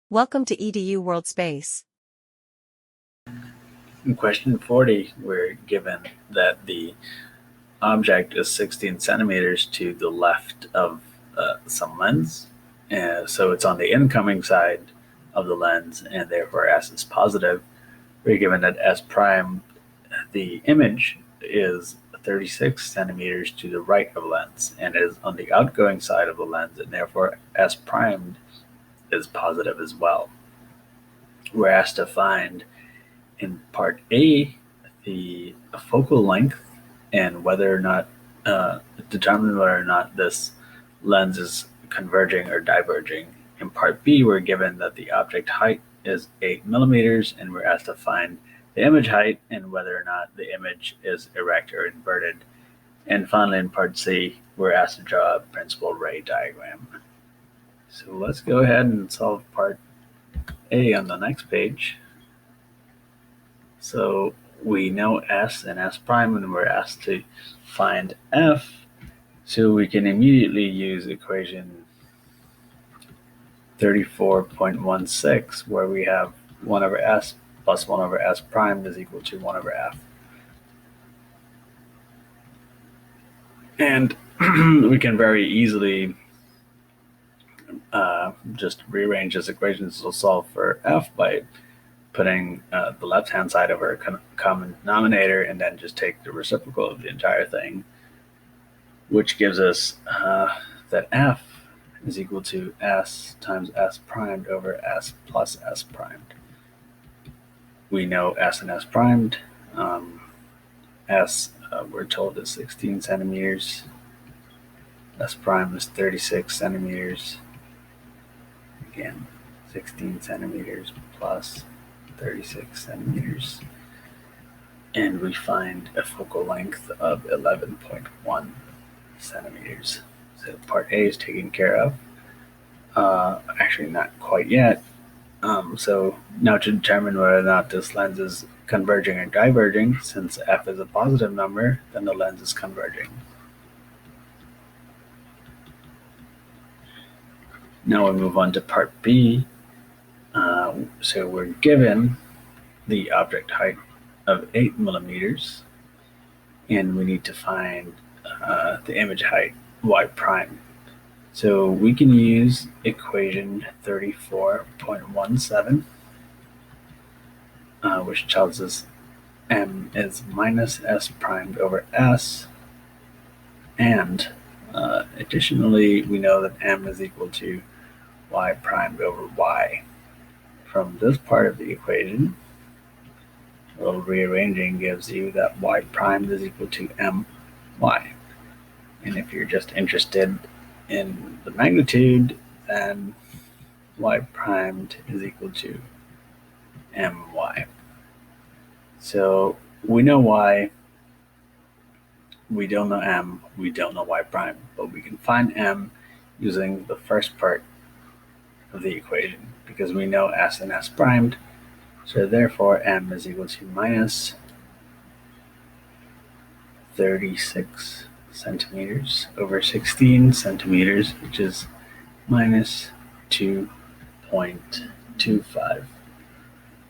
Welcome to EDU World Space. In question 40, we're given that the object is 16 centimeters to the left of some lens. So it's on the incoming side of the lens, and therefore S is positive. We're given that S prime, the image, is 36 centimeters to the right of lens and is on the outgoing side of the lens, and therefore S primed is positive as well. We're asked to find in part A the focal length and whether or not determine whether or not this lens is converging or diverging. In part B, we're given that the object height is 8 millimeters, and we're asked to find the image height and whether or not the image is erect or inverted. And finally, in part C, we're asked to draw a principal ray diagram. So let's go ahead and solve part A on the next page. So we know S and S prime, and we're asked to find F. So we can immediately use equation 34.16, where we have 1 over S plus 1 over S prime is equal to 1 over F. And we can very easily just rearrange this equation to solve for F by putting the left-hand side over a common denominator and then just take the reciprocal of the entire thing, which gives us that F is equal to S times S primed over S plus S primed. We know S and S primed. S, we're told, is 16 centimeters. S prime is 36 centimeters. Again, 16 centimeters plus 36 centimeters. And we find a focal length of 11.1 centimeters. So part A is taken care of. Actually, not quite yet. So now to determine whether or not this lens is converging or diverging, since F is a positive number, then the lens is converging. Now we move on to part B. So we're given the object height of 8 millimeters, and we need to find the image height, y prime. So we can use equation 34.17, which tells us m is minus s primed over s, and additionally we know that m is equal to y primed over y. From this part of the equation, a little rearranging gives you that y primed is equal to my. And if you're just interested in the magnitude, then y primed is equal to my. So we know y, we don't know m, we don't know y prime, but we can find m using the first part of the equation because we know s and s primed. So therefore m is equal to minus 36 centimeters over 16 centimeters, which is minus 2.25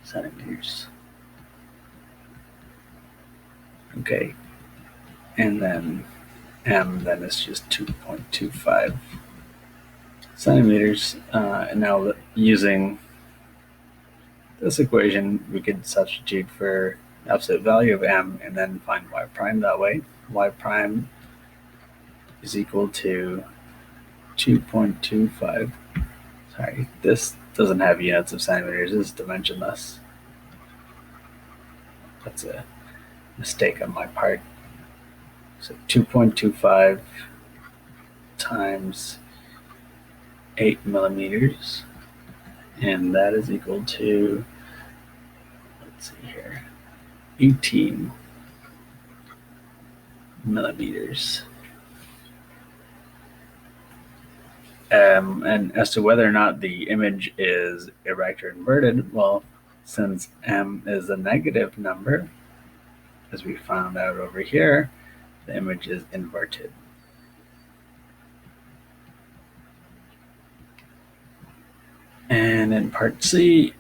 centimeters. Okay, and then m then is just 2.25 centimeters. And now using this equation, we could substitute for the absolute value of m and then find y prime that way. Y prime is equal to 2.25. Sorry, this doesn't have units of centimeters, this is dimensionless. That's a mistake on my part. So 2.25 times 8 millimeters, and that is equal to, let's see here, 18 millimeters. And as to whether or not the image is erect or inverted, well, since m is a negative number, as we found out over here, the image is inverted. And in part C,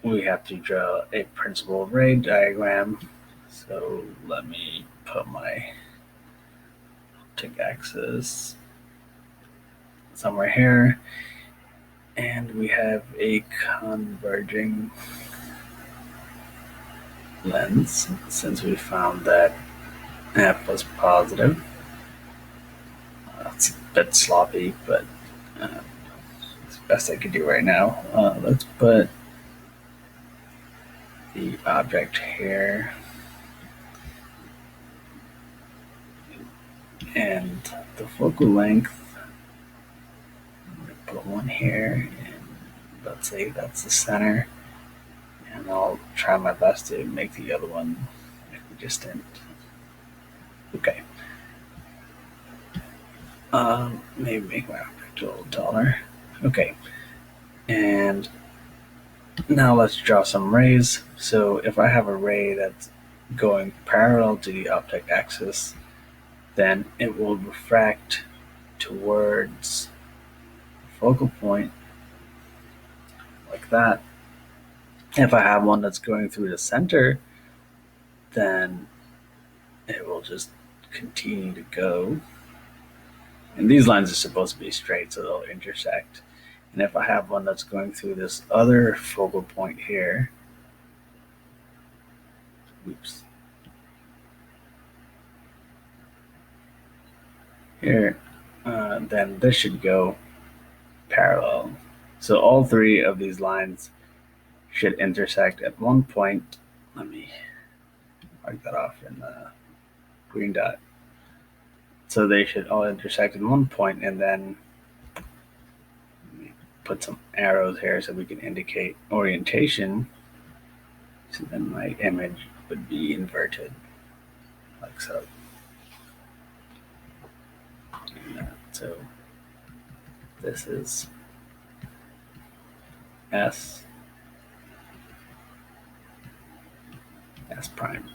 we have to draw a principal ray diagram. So let me put my optic axis somewhere here. And we have a converging lens, since we found that F was positive. It's a bit sloppy, but it's the best I could do right now. Let's put the object here and the focal length. I'm going to put one here, and let's say that's the center, and I'll try my best to make the other one equidistant. Okay. Maybe make my object a little taller. Okay. And now let's draw some rays. So if I have a ray that's going parallel to the optic axis, then it will refract towards the focal point like that. If I have one that's going through the center, then it will just continue to go. And these lines are supposed to be straight, so they'll intersect. And if I have one that's going through this other focal point here, oops, here, then this should go parallel. So all three of these lines should intersect at one point. Let me mark that off in the green dot. So they should all intersect at one point, and then put some arrows here so we can indicate orientation. So then my image would be inverted, like so. So this is S prime.